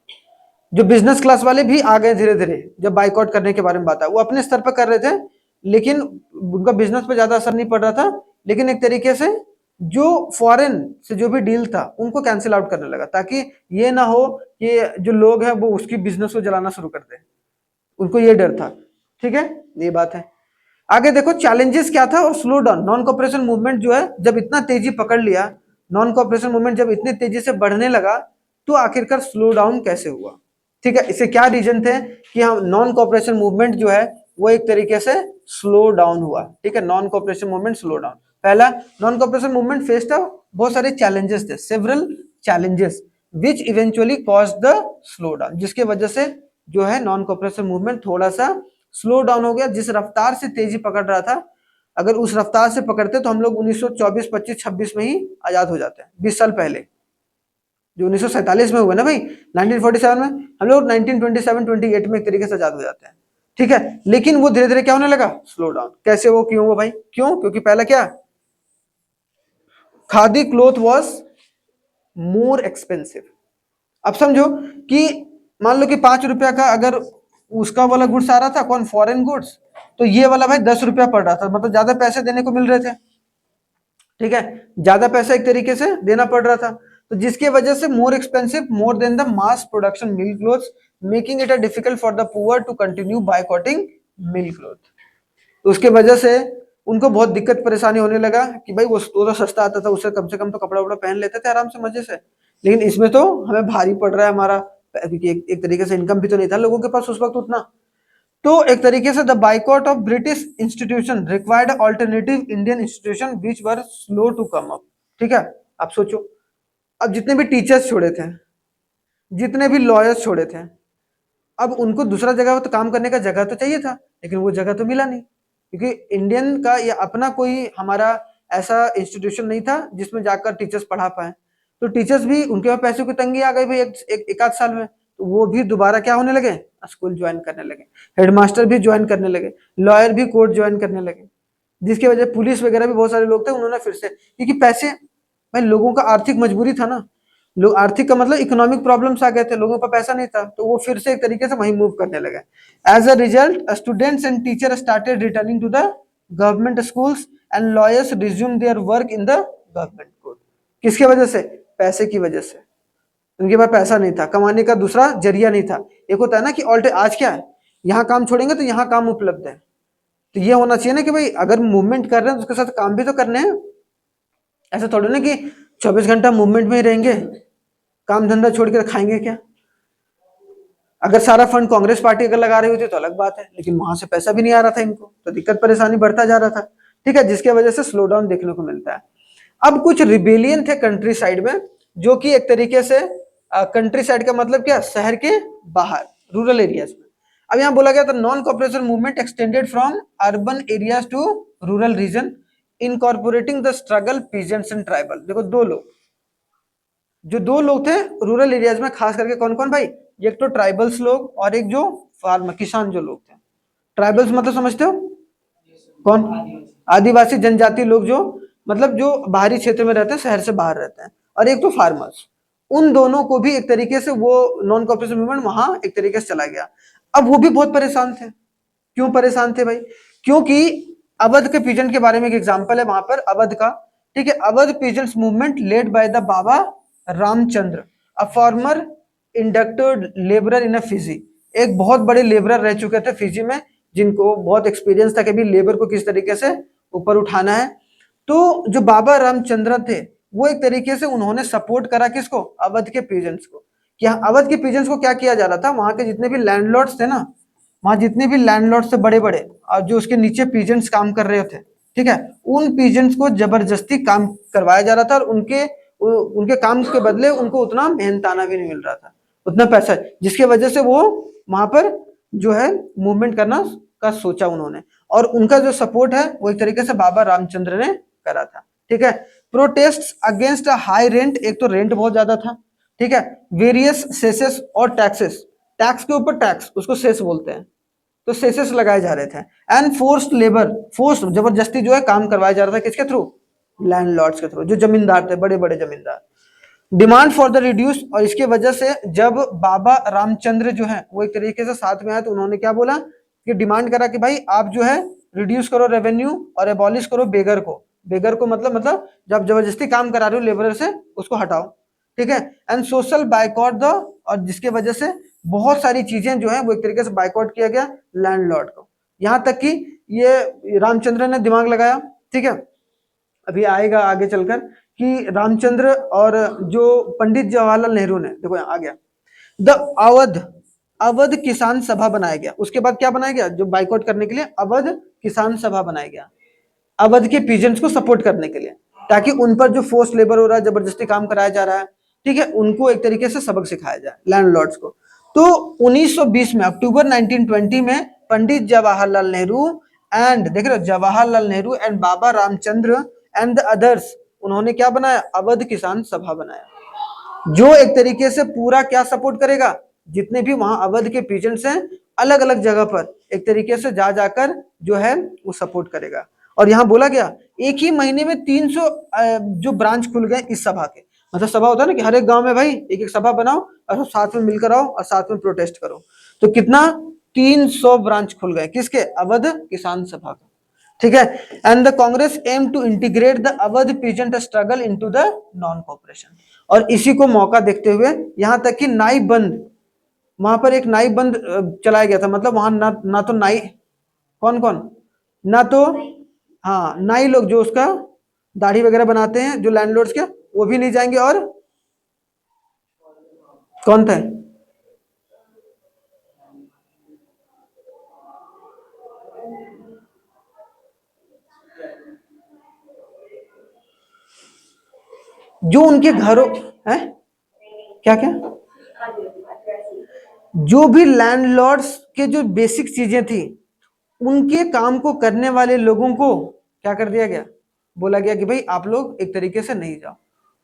जो बिजनेस क्लास वाले भी आ गए धीरे धीरे, जब बाइकआउट करने के बारे में बात है, वो अपने स्तर पर कर रहे थे, लेकिन उनका बिजनेस पे ज्यादा असर नहीं पड़ रहा था, लेकिन एक तरीके से जो फॉरेन से जो भी डील था उनको कैंसिल आउट करने लगा, ताकि ये ना हो कि जो लोग हैं वो उसकी बिजनेस को जलाना शुरू कर दे, उनको ये डर था। ठीक है, ये बात है। आगे देखो चैलेंजेस क्या था और slow down. Non cooperation movement जो है जब इतना तेजी पकड़ लिया, नॉन कॉपरेशन मूवमेंट जब इतनी तेजी से बढ़ने लगा, तो आखिरकार स्लो डाउन कैसे हुआ। ठीक है, इसे क्या रीजन थे कि हम नॉन कॉपरेशन मूवमेंट जो है वो एक तरीके से स्लो डाउन हुआ। ठीक है, non cooperation movement slow down. पहला, नॉन कॉपरेशन मूवमेंट फेस्ड बहुत सारे चैलेंजेस थे, several challenges which eventually cause the slow down, जिसके वजह से जो है नॉन कॉपरेशन मूवमेंट थोड़ा सा स्लो डाउन हो गया। जिस रफ्तार से तेजी पकड़ रहा था, अगर उस रफ्तार से पकड़ते तो हम लोग 1924, 25, 26 में ही आजाद हो जाते हैं, 20 साल पहले। जो 1947 में हुआ ना भाई, 1947 में, हम लोग 1927, 28 में एक तरीके से आजाद हो जाते हैं। ठीक है, लेकिन वो धीरे धीरे क्या होने लगा, स्लो डाउन। कैसे वो, क्यों वो भाई, क्यों? क्योंकि पहला क्या, khadi cloth was more expensive. अब समझो कि मान लो कि 5 रुपया का अगर उसका वाला गुड्स आ रहा था, कौन, फॉरेन गुड्स, तो ये वाला भाई 10 रुपया पड़ रहा था, मतलब ज्यादा पैसे देने को मिल रहे थे। ठीक है, ज्यादा पैसा एक तरीके से देना पड़ रहा था, तो जिसकी वजह से more expensive more than the mass production mill cloths, making it a difficult for the poor to continue boycotting mill cloth. तो उसके वजह से उनको बहुत दिक्कत परेशानी होने लगा कि भाई वो तो सस्ता आता था, उससे कम से कम तो कपड़ा वपड़ा पहन लेते थे आराम से मजे से, लेकिन इसमें तो हमें भारी पड़ रहा है हमारा, क्योंकि एक तरीके से इनकम भी तो नहीं था लोगों के पास उस वक्त उतना। तो एक तरीके से the boycott of British institution required alternative Indian institution which were slow to come up. ठीक है, आप सोचो, अब जितने भी टीचर्स छोड़े थे, जितने भी लॉयर्स छोड़े थे, अब उनको दूसरा जगह तो काम करने का जगह तो चाहिए था, लेकिन वो जगह तो मिला नहीं, क्योंकि इंडियन का या अपना कोई हमारा ऐसा इंस्टीट्यूशन नहीं था जिसमें जाकर टीचर्स पढ़ा पाए। तो टीचर्स भी उनके पास पैसों की तंगी आ गई भाई एक आध साल में, तो वो भी दोबारा क्या होने लगे, स्कूल ज्वाइन करने लगे, हेडमास्टर भी ज्वाइन करने लगे, लॉयर भी कोर्ट ज्वाइन करने लगे, जिसकी वजह पुलिस वगैरह भी बहुत सारे लोग थे, उन्होंने फिर से, क्योंकि पैसे, भाई लोगों का आर्थिक मजबूरी था ना, लोग आर्थिक का मतलब इकोनॉमिक प्रॉब्लम्स आ गए थे, लोगों का पैसा नहीं था, तो वो फिर से एक तरीके से वहीं मूव करने लगे। As a result students and teacher started returning to the government schools and lawyers resume their work in the government court. किसकी वजह से, पैसे की वजह से, उनके पास पैसा नहीं था, कमाने का दूसरा जरिया नहीं था। एक होता है ना कि ऑल्टे आज क्या है, यहाँ काम छोड़ेंगे तो यहाँ काम उपलब्ध है, तो ये होना चाहिए ना कि भाई अगर मूवमेंट कर रहे हैं तो उसके साथ काम भी तो करने हैं। ऐसा थोड़ी ना कि 24 घंटा मूवमेंट में ही रहेंगे, काम धंधा छोड़ कर खाएंगे क्या। अगर सारा फंड कांग्रेस पार्टी अगर लगा रही होती तो अलग बात है, लेकिन वहां से पैसा भी नहीं आ रहा था इनको, तो दिक्कत परेशानी बढ़ता जा रहा था। ठीक है, जिसके वजह से स्लो डाउन देखने को मिलता है। अब कुछ रिबेलियन थे कंट्री साइड में, जो कि एक तरीके से कंट्री साइड का मतलब क्या, शहर के बाहर, रूरल एरियाज में। अब यहाँ बोला गया था non cooperation movement extended from urban areas to rural region incorporating the struggle peasants and tribal. देखो दो लोग थे रूरल एरियाज में, खास करके कौन कौन भाई, एक तो ट्राइबल्स लोग और एक जो फार्मर किसान जो लोग थे। ट्राइबल्स मतलब समझते हो कौन, आदिवासी जनजाति लोग, जो मतलब जो बाहरी क्षेत्र में रहते हैं, शहर से बाहर रहते हैं, और एक तो फार्मर्स। उन दोनों को भी एक तरीके से वो नॉन कॉपरेशन मूवमेंट वहां एक तरीके से चला गया। अब वो भी बहुत परेशान थे। क्यों परेशान थे भाई, क्योंकि अवध के पीजेंट के बारे में एक एग्जांपल है वहां पर अवध का। ठीक है, Awadh peasants movement led by the Baba Ramchandra, a former inducted labourer in Fiji. एक बहुत बड़े लेबरर रह चुके थे फिजी में, जिनको बहुत एक्सपीरियंस था कि भी लेबर को किस तरीके से ऊपर उठाना है। तो जो बाबा रामचंद्र थे, वो एक तरीके से उन्होंने सपोर्ट करा किसको, अवध के पीजेंट्स को। क्या अवध के पीजेंट्स को क्या किया जा रहा था, वहां के जितने भी लैंडलॉर्ड्स थे ना, वहां जितने भी लैंडलॉर्ड्स थे बड़े बड़े, और जो उसके नीचे पीजेंट्स काम कर रहे थे, ठीक है, उन पीजेंट्स को जबरदस्ती काम करवाया जा रहा था, और उनके काम के बदले उनको उतना मेहनताना भी नहीं मिल रहा था, उतना पैसा, जिसकी वजह से वो वहां पर जो है मूवमेंट करना का सोचा उन्होंने। और उनका जो सपोर्ट है वो एक तरीके से बाबा रामचंद्र ने करा था। ठीक है, प्रोटेस्ट अगेंस्ट हाई रेंट, एक तो रेंट बहुत ज्यादा था। ठीक है, वेरियस सेसेस और टैक्सेस, टैक्स के ऊपर टैक्स, उसको सेस बोलते हैं, तो सेसेस लगाए जा रहे थे। एंड फोर्स्ड लेबर, फोर्स जबरदस्ती जो है काम करवाया जा रहा था, किसके थ्रू, लैंडलॉर्ड्स के थ्रू, जो जमींदार थे, बड़े बड़े जमींदार। डिमांड फॉर द रिड्यूस, और इसके वजह से जब बाबा रामचंद्र जो है वो एक तरीके से साथ में आए, तो उन्होंने क्या बोला कि डिमांड करा कि भाई आप जो है रिड्यूस करो रेवेन्यू और एबॉलिश करो बेगर को। बेगर को मतलब जब जबरदस्ती काम करा रहे हो लेबर से, उसको हटाओ। ठीक है, एंड सोशल बाइकआउट द, और जिसके वजह से बहुत सारी चीजें जो है वो एक तरीके से बाइकआउट किया गया लैंडलॉर्ड को। यहां तक कि ये रामचंद्र ने दिमाग लगाया। ठीक है, अभी आएगा आगे चलकर कि रामचंद्र और जो पंडित जवाहरलाल नेहरू ने, देखो आ गया द अवध, अवध किसान सभा बनाया गया। उसके बाद क्या बनाया गया, जो बाइकआउट करने के लिए अवध किसान सभा बनाया गया, अवध के पीजेंट्स को सपोर्ट करने के लिए, ताकि उन पर जो फोर्स लेबर हो रहा है, जबरदस्ती काम कराया जा रहा है, ठीक है, उनको एक तरीके से सबक सिखाया जाए लैंडलॉर्ड्स को। तो 1920 में, अक्टूबर 1920 में पंडित जवाहरलाल नेहरू एंड, देख रहे हो, Jawaharlal Nehru and Baba Ramchandra and the others, उन्होंने क्या बनाया, अवध किसान सभा बनाया, जो एक तरीके से पूरा क्या सपोर्ट करेगा, जितने भी वहां अवध के पीजेंट्स हैं अलग अलग जगह पर एक तरीके से जा जाकर जो है वो सपोर्ट करेगा। और यहाँ बोला गया एक ही महीने में 300 जो ब्रांच खुल गए इस सभा के। मतलब सभा होता है ना कि हर एक गांव में भाई एक एक सभा बनाओ और सब साथ में मिलकर आओ और साथ में प्रोटेस्ट करो। तो कितना, 300 ब्रांच खुल गए, किसके, अवध किसान सभा का। ठीक है, and the Congress aim to integrate the Awadh peasant struggle into the non cooperation. और इसी को मौका देखते हुए यहाँ तक कि नाई बंद, वहां पर एक नाई बंद चलाया गया था। मतलब वहां ना तो नाई, कौन कौन, ना तो हाँ नाई लोग जो उसका दाढ़ी वगैरह बनाते हैं जो लैंडलॉर्ड्स के, वो भी नहीं जाएंगे, और कौन थे, जो उनके घरों है, क्या क्या, जो भी लैंडलॉर्ड्स के जो बेसिक चीजें थी, उनके काम को करने वाले लोगों को क्या कर दिया गया, बोला गया कि भाई आप लोग एक तरीके से नहीं जाओ,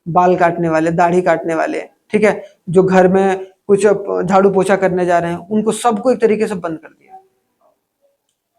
बाल काटने वाले, दाढ़ी काटने वाले, ठीक है, जो घर में कुछ झाड़ू पोछा करने जा रहे हैं, उनको सबको एक तरीके से बंद कर दिया।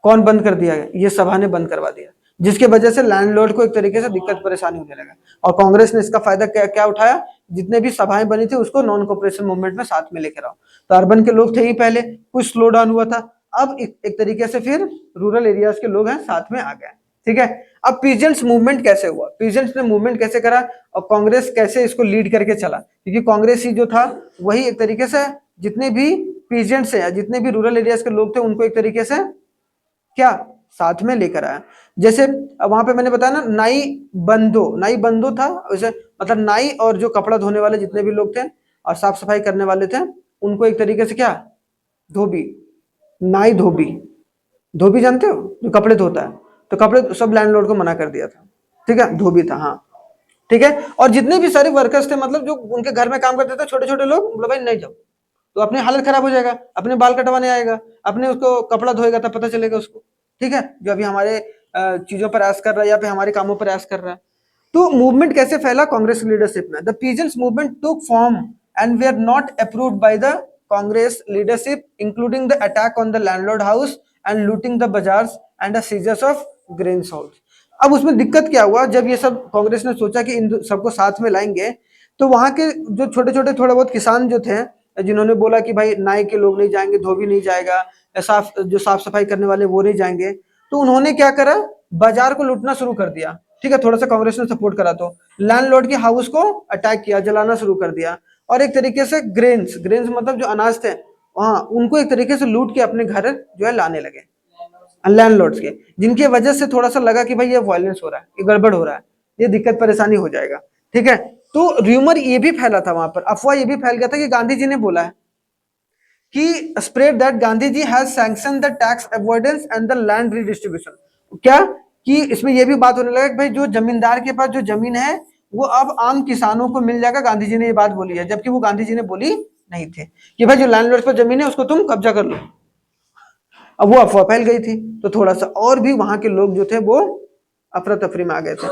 कौन बंद कर दिया गया, ये सभा ने बंद करवा दिया, जिसके वजह से लैंडलॉर्ड को एक तरीके से दिक्कत परेशानी होने लगा। और कांग्रेस ने इसका फायदा क्या उठाया, जितने भी सभाएं बनी थी उसको नॉन कॉपरेशन मूवमेंट में साथ में लेकर आओ। तो अर्बन के लोग थे ही पहले, कुछ स्लो डाउन हुआ था, अब एक तरीके से फिर रूरल एरियाज के लोग हैं साथ में आ गए। ठीक है, अब पीजेंट्स मूवमेंट कैसे हुआ, पीजेंट्स ने मूवमेंट कैसे करा और कांग्रेस कैसे इसको लीड करके चला, क्योंकि कांग्रेस ही जो था वही एक तरीके से जितने भी पीजेंट्स है, जितने भी रूरल एरियाज के लोग थे, उनको एक तरीके से क्या साथ में लेकर आया। जैसे वहां पे मैंने बताया ना, नाई बंदो था, वैसे मतलब नाई और जो कपड़ा धोने वाले जितने भी लोग थे और साफ सफाई करने वाले थे, उनको एक तरीके से क्या, धोबी, नाई धोबी। धोबी जानते हो, जो कपड़े धोता है, तो कपड़े सब लैंडलॉर्ड को मना कर दिया था, ठीक है, धोबी था, हाँ, ठीक है। और जितने भी सारे वर्कर्स थे, मतलब जो उनके घर में काम करते थे, छोटे छोटे लोग, बोले भाई नहीं जाओ, तो अपनी हालत खराब हो जाएगा, अपने बाल कटवाने आएगा, अपने उसको कपड़ा धोएगा, तब पता चलेगा उसको, ठीक है, जो अभी हमारे चीजों पर ऐश कर रहा है या फिर हमारे कामों पर ऐश कर रहा है। तो मूवमेंट कैसे फैला कांग्रेस लीडरशिप में? The peasants movement took form and were not approved by the Congress leadership, including the attack on the landlord house and looting the bazaars and the seizures of grain house. अब उसमें दिक्कत क्या हुआ, जब ये सब कांग्रेस ने सोचा कि इन सबको साथ में लाएंगे, तो वहां के जो छोटे छोटे थोड़े बहुत किसान जो थे, जिन्होंने बोला कि भाई नाई के लोग नहीं जाएंगे, धोबी नहीं जाएगा, जो साफ सफाई करने वाले वो नहीं जाएंगे, तो उन्होंने क्या करा, बाजार को लूटना शुरू कर दिया, ठीक है, थोड़ा सा कांग्रेस ने सपोर्ट करा, तो लैंडलॉर्ड के हाउस को अटैक किया, जलाना शुरू कर दिया, और एक तरीके से ग्रेन्स ग्रेन्स मतलब जो अनाज थे, वहां उनको एक तरीके से लूट के अपने घर जो है लाने लगे, लैंडलॉर्ड्स के, जिनकी वजह से थोड़ा सा लगा कि भाई ये वायलेंस हो रहा है, ये गड़बड़ हो रहा है, ये दिक्कत परेशानी हो जाएगा, ठीक है। तो र्यूमर ये भी फैला था वहां पर, अफवाह ये भी फैल गया था कि गांधी जी ने बोला है कि spread that Gandhi ji has sanction the tax avoidance and the land redistribution. क्या कि इसमें यह भी बात होने लगा कि भाई जो जमींदार के पास जो जमीन है वो अब आम किसानों को मिल जाएगा, गांधी जी ने ये बात बोली है, जबकि वो गांधी जी ने बोली नहीं थी कि भाई जो लैंडलॉर्ड पर जमीन है उसको तुम कब्जा कर लो। अब वो अफवाह फैल गई थी, तो थोड़ा सा और भी वहां के लोग जो थे वो अफरा तफरी में आ गए थे।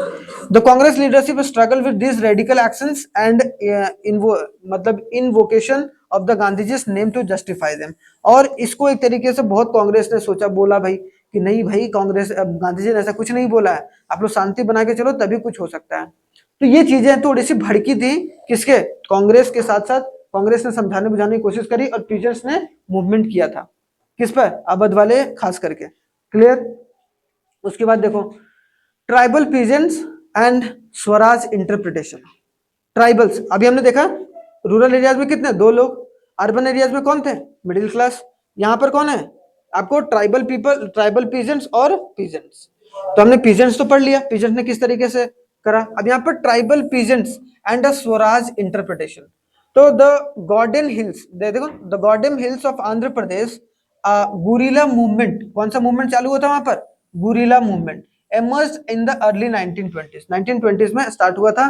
The Congress leadership struggle with this radical actions and मतलब invocation of the Gandhiji's name to justify them. और इसको एक तरीके से बहुत कांग्रेस ने सोचा, बोला भाई कि नहीं भाई, कांग्रेस गांधी जी ने ऐसा कुछ नहीं बोला है, आप लोग शांति बना के चलो तभी कुछ हो सकता है। तो ये चीजें थोड़ी सी भड़की थी किसके, कांग्रेस के साथ साथ कांग्रेस ने समझाने बुझाने की कोशिश करी, और पीजेंट्स ने मूवमेंट किया था किस पर, अवध वाले खास करके, क्लियर। उसके बाद देखो tribal peasants and Swaraj interpretation. Tribals अभी हमने देखा, रूरल एरियाज में कितने, 2 लोग, अर्बन एरियाज में कौन थे, मिडिल क्लास। यहाँ पर कौन है आपको, ट्राइबल पीपल, ट्राइबल पीजेंट्स और पीजेंट्स। तो हमने पीजेंट्स तो पढ़ लिया, पीजेंट्स ने किस तरीके से करा। अब यहाँ पर tribal peasants and the swaraj interpretation. तो द गॉर्डन हिल्स, देखो the Gordon hills of Andhra Pradesh, guerrilla movement, कौन सा मूवमेंट चालू होता है वहां पर, guerrilla movement, emerged in the early 1920s, 1920s में स्टार्ट हुआ था,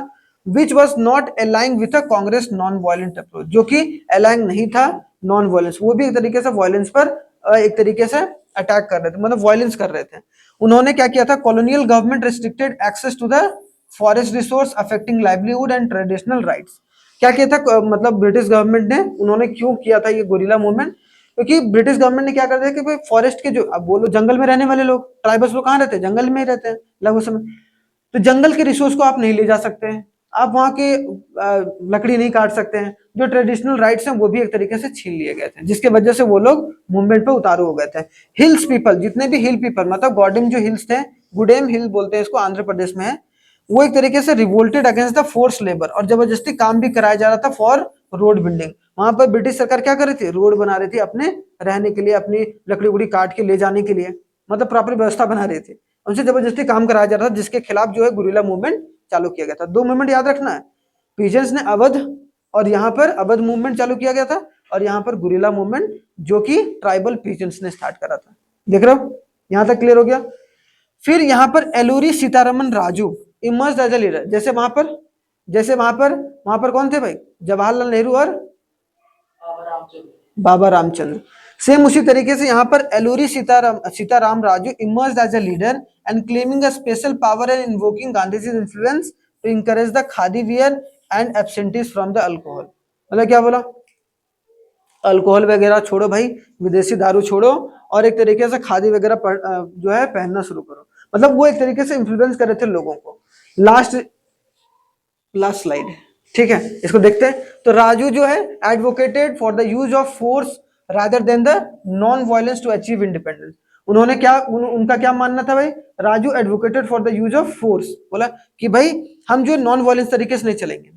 which was not aligned with a Congress non-violent approach, जो कि अलाइन नहीं था नॉन वायलेंस, वो भी एक तरीके से वायलेंस पर एक तरीके से अटैक कर रहे थे, मतलब वायलेंस कर रहे थे। उन्होंने क्या किया था, colonial government restricted access to the forest resource affecting livelihood and traditional rights. क्या किया था, मतलब ब्रिटिश गवर्नमेंट ने, उन्होंने क्यों किया था ये गुरिल्ला मूवमेंट, क्योंकि ब्रिटिश गवर्नमेंट ने क्या कर दिया कि भाई फॉरेस्ट के जो, अब बोलो जंगल में रहने वाले लोग, ट्राइबल्स लोग कहाँ रहते हैं, जंगल में ही रहते हैं लगभग समय, तो जंगल के रिसोर्स को आप नहीं ले जा सकते हैं, आप वहां के लकड़ी नहीं काट सकते हैं, जो ट्रेडिशनल राइट्स हैं वो भी एक तरीके से छीन लिए गए थे, जिसके वजह से वो लोग मूवमेंट पे उतारू हो गए थे। हिल्स पीपल, जितने भी हिल पीपल, मतलब गॉडेम जो हिल्स थे, गुडेम हिल बोलते हैं इसको, आंध्र प्रदेश में है, वो एक तरीके से revolted against the force labour, और जबरदस्ती काम भी कराया जा रहा था फॉर रोड बिल्डिंग। वहां पर ब्रिटिश सरकार क्या कर रही थी, रोड बना रही थी अपने रहने के लिए, अपनी लकड़ी उकड़ी काट के ले जाने के लिए, मतलब प्रॉपर व्यवस्था बना रही थी, उनसे जबरदस्ती काम कराया जा रहा था, जिसके खिलाफ जो है गुरिल्ला मूवमेंट चालू किया गया था। 2 मूवमेंट याद रखना है, पीजेंट्स ने अवध, और यहाँ पर अवध मूवमेंट चालू किया गया था, और यहाँ पर गुरिल्ला मूवमेंट जो कि ट्राइबल पीजेंट्स ने स्टार्ट करा था। देख रहे हो, यहाँ तक क्लियर हो गया। फिर यहाँ पर Alluri Sitaraman Raju emerge as a leader, जैसे वहां पर कौन थे भाई, जवाहरलाल नेहरू और बाबा रामचंद्र। सेम उसी तरीके से यहाँ पर Alluri Sitarama Raju emerge as a leader and claiming a special power and invoking Gandhiji's influence to encourage the khadi wear and absentees from the alcohol. मतलब क्या बोला, अल्कोहल वगैरह छोड़ो भाई, विदेशी दारू छोड़ो, और एक तरीके से खादी वगैरह जो है पहनना शुरू करो, मतलब वो एक तरीके से इन्फ्लुएंस कर रहे थे लोगों को। लास्ट स्लाइड, ठीक है, इसको देखते हैं। तो राजू जो है advocated for the use of force rather than the non violence to achieve independence. उन्होंने क्या उनका क्या मानना था भाई, Raju advocated for the use of force, बोला कि भाई हम जो नॉन वायलेंस तरीके से नहीं चलेंगे,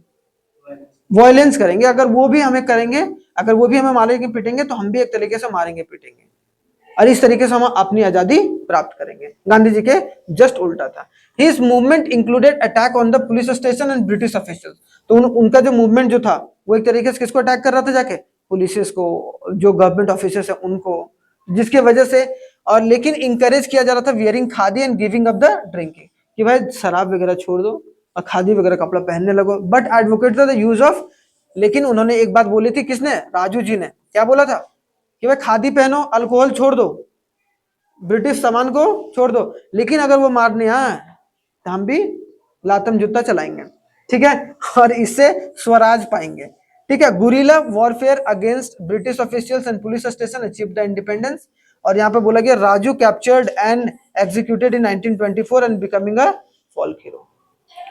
वायलेंस करेंगे, अगर वो भी हमें करेंगे, अगर वो भी हमें मारेंगे पीटेंगे तो हम भी एक तरीके से मारेंगे पीटेंगे, और इस तरीके से हम अपनी आजादी प्राप्त करेंगे। गांधी जी के जस्ट उल्टा था। His movement included attack on the police station and British officials. तो उनका जो मूवमेंट जो था वो एक तरीके से किसको अटैक कर रहा था, जाके पुलिस को, जो गवर्नमेंट ऑफिसर्स है उनको, जिसके वजह से, और लेकिन इंकरेज किया जा रहा था wearing khadi and giving up the drinking, कि भाई शराब वगैरह छोड़ दो और खादी वगैरह कपड़ा पहनने लगो। But advocate the use of, लेकिन उन्होंने एक बात बोली थी, किसने, राजू जी ने क्या बोला था कि भाई खादी पहनो, अल्कोहल छोड़ दो, ब्रिटिश सामान को छोड़ दो, लेकिन अगर वो मारने आए तो हम भी लातम जूता चलाएंगे, ठीक है, और इससे स्वराज पाएंगे, ठीक है। Guerrilla warfare against British officials and police station achieve the independence. और यहाँ पे बोला गया Raju captured and executed in 1924 and becoming a folk hero.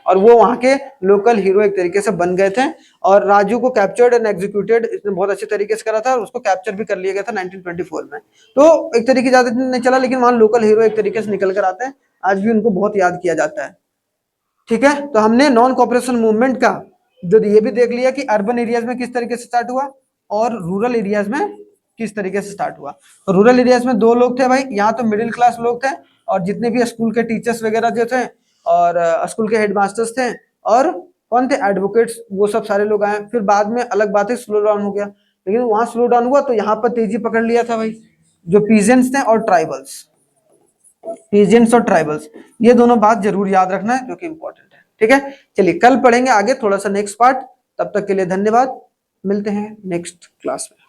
और वो वहां के लोकल हीरो एक तरीके से बन गए थे। और राजू को कैप्चर्ड एंड एग्जीक्यूटेड इसने बहुत अच्छे तरीके से करा था, और उसको कैप्चर भी कर लिया गया था 1924 में। तो एक तरीके ज्यादा दिन नहीं चला, लेकिन वहां लोकल हीरो एक तरीके से निकल कर आते हैं, आज भी उनको बहुत याद किया जाता है, ठीक है। तो हमने नॉन कॉपरेशन मूवमेंट का जो ये भी देख लिया कि अर्बन एरियाज में किस तरीके से स्टार्ट हुआ और रूरल एरियाज में किस तरीके से स्टार्ट हुआ। रूरल एरियाज में दो लोग थे भाई, यहाँ तो मिडिल क्लास लोग थे, और जितने भी स्कूल के टीचर्स वगैरह जो थे और स्कूल के हेडमास्टर्स थे, और कौन थे, एडवोकेट्स, वो सब सारे लोग आए। फिर बाद में अलग बात है, स्लो डाउन हो गया, लेकिन वहां स्लो डाउन हुआ तो यहाँ पर तेजी पकड़ लिया था भाई, जो पीजेंट्स थे और ट्राइबल्स, पीजेंट्स और ट्राइबल्स, ये दोनों बात जरूर याद रखना है जो कि इंपॉर्टेंट है, ठीक है। चलिए कल पढ़ेंगे आगे थोड़ा सा नेक्स्ट पार्ट, तब तक के लिए धन्यवाद, मिलते हैं नेक्स्ट क्लास में।